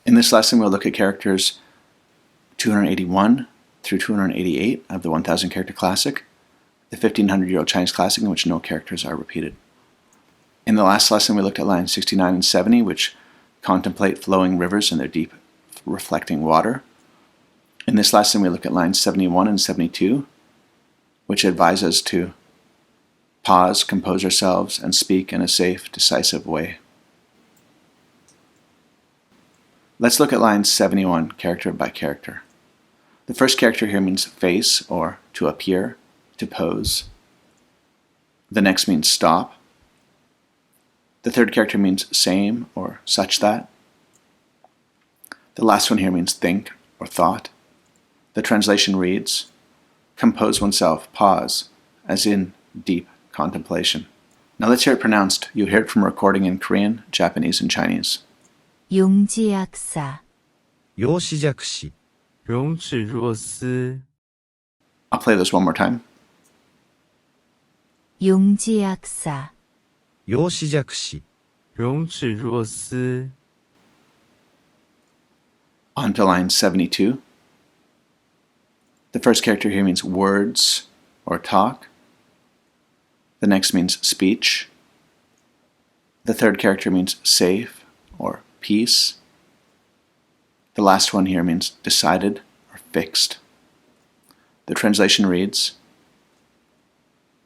In this lesson, we'll look at characters 281 through 288 of the 1,000 character classic, the 1,500-year-old Chinese classic in which no characters are repeated. In the last lesson, we looked at lines 69 and 70, which contemplate flowing rivers and their deep, reflecting water. In this lesson, we look at lines 71 and 72, which advise us to pause, compose ourselves, and speak in a safe, decisive way. Let's look at line 71, character by character. The first character here means face, or to appear, to pose. The next means stop. The third character means same, or such that. The last one here means think, or thought. The translation reads, compose oneself, pause, as in deep contemplation. Now let's hear it pronounced. You'll hear it from a recording in Korean, Japanese, and Chinese. 용지학사 요시작시 용지若丝 I'll play this one more time. 용지학사 요시작시 용지若丝 On to line 72. The first character here means words or talk. The next means speech. The third character means safe or peace. The last one here means decided or fixed. The translation reads,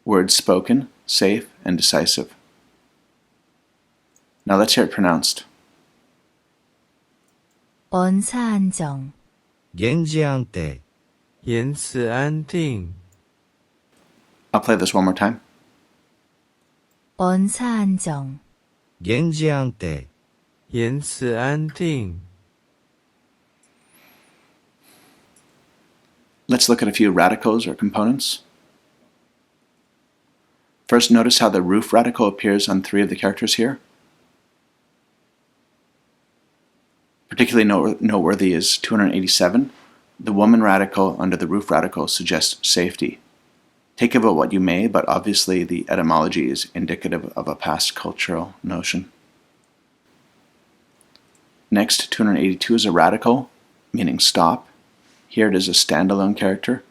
words spoken, safe, and decisive. Now let's hear it pronounced. 언사안정 겐지안테言辞安定 I'll play this one more time. 언사안정 겐지안테 言辞安定 Let's look at a few radicals or components. First, notice how the roof radical appears on 3 of the characters here. Particularly noteworthy is 287. The woman radical under the roof radical suggests safety. Take of it what you may, but obviously the etymology is indicative of a past cultural notion. Next, 282 is a radical, meaning stop. Here it is a standalone character.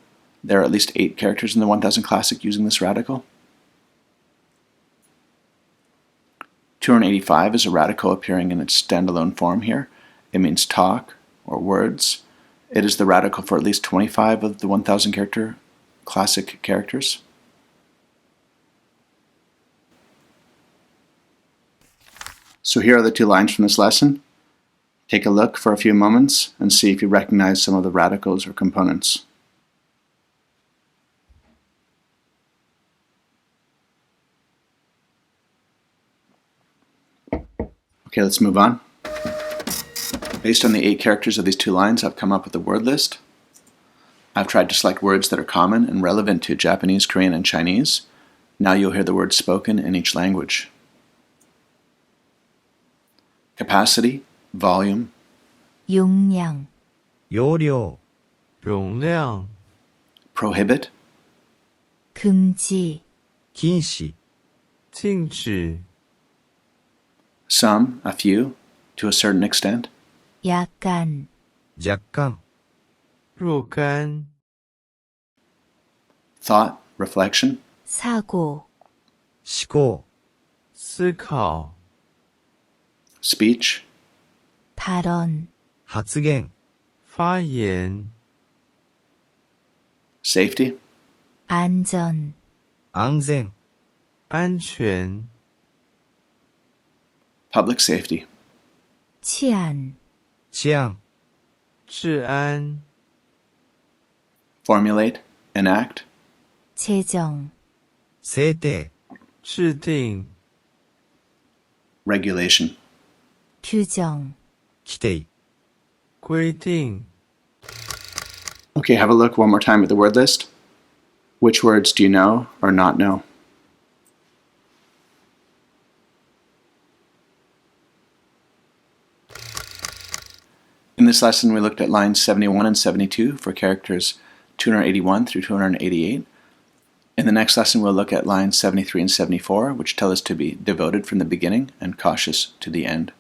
There are at least 8 characters in the 1000 Classic using this radical. 285 is a radical appearing in its standalone form here. It means talk or words. It is the radical for at least 25 of the 1000 character classic characters. So here are the 2 lines from this lesson. Take a look for a few moments and see if you recognize some of the radicals or components. Okay, let's move on. Based on the 8 characters of these 2 lines, I've come up with a word list. I've tried to select words that are common and relevant to Japanese, Korean, and Chinese. Now you'll hear the words spoken in each language. Capacity, volume, 용량 요료 容量 prohibit, 금지禁止禁止 some, a few, to a certain extent, 약간若干若干 thought, reflection, 사고思考思考 speech, 발언発言发言 safety, 안전安全安全 public safety, 치안治安治安 formulate, enact, 재정制定制定 regulation. 규정規定规定 Okay, have a look one more time at the word list. Which words do you know or not know? In this lesson, we looked at lines 71 and 72 for characters 281 through 288. In the next lesson, we'll look at lines 73 and 74, which tell us to be devoted from the beginning and cautious to the end.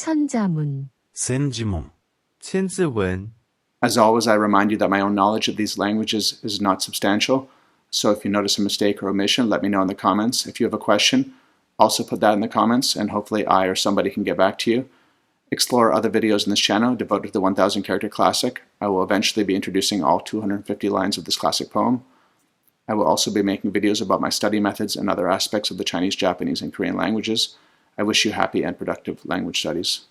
천자문 千字文、千字文， As always, I remind you that my own knowledge of these languages is not substantial, so if you notice a mistake or omission, let me know in the comments. If you have a question, also put that in the comments, and hopefully I or somebody can get back to you. Explore other videos in this channel devoted to the 1000 character classic. I will eventually be introducing all 250 lines of this classic poem. I will also be making videos about my study methods and other aspects of the Chinese, Japanese, and Korean languages. I wish you happy and productive language studies.